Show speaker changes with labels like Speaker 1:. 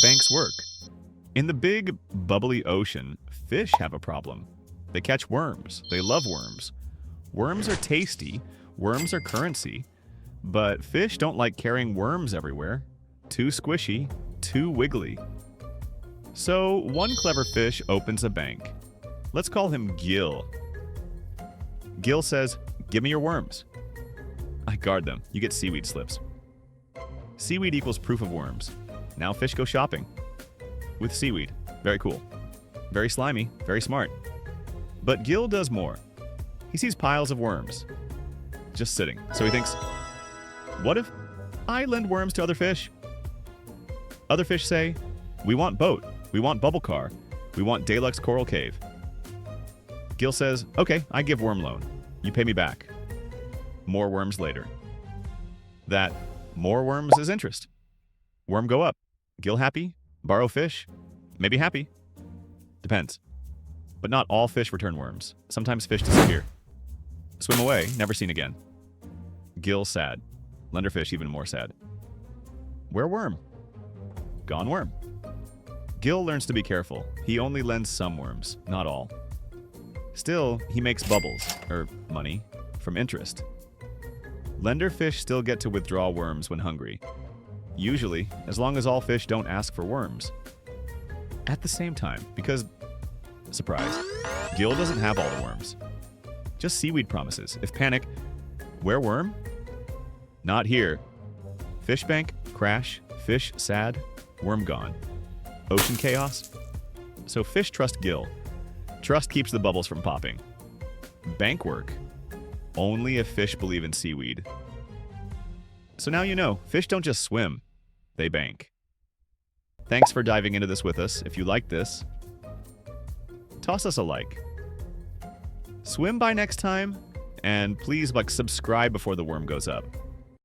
Speaker 1: banks work. In the big, bubbly ocean, fish have a problem. They catch worms. They love worms. Worms are tasty. Worms are currency. But fish don't like carrying worms everywhere. Too squishy, too wiggly. So one clever fish opens a bank. Let's call him Gill. Gill says, "Give me your worms." I guard them. You get seaweed slips. Seaweed equals proof of worms. Now fish go shopping. With seaweed. Very cool. Very slimy. Very smart. But Gill does more. He sees piles of worms. Just sitting. So he thinks, what if I lend worms to other fish? Other fish say, we want boat. We want bubble car. We want deluxe coral cave. Gill says, okay, I give worm loan. You pay me back. More worms later. That more worms is interest. Worm go up. Gill happy? Borrow fish? Maybe happy. Depends. But not all fish return worms. Sometimes fish disappear. Swim away, never seen again. Gill sad. Lender fish even more sad. Where worm? Gone worm. Gill learns to be careful. He only lends some worms, not all. Still, he makes bubbles, or money, from interest. Lender fish still get to withdraw worms when hungry. Usually, as long as all fish don't ask for worms. At the same time, because, surprise, Gill doesn't have all the worms. Just seaweed promises. If panic, where worm? Not here. Fish bank, crash, fish sad, worm gone. Ocean chaos? So fish trust Gill. Trust keeps the bubbles from popping. Bank work? Only if fish believe in seaweed. So now you know, fish don't just swim, they bank. Thanks for diving into this with us. If you liked this, toss us a like. Swim by next time, and please subscribe before the worm goes up.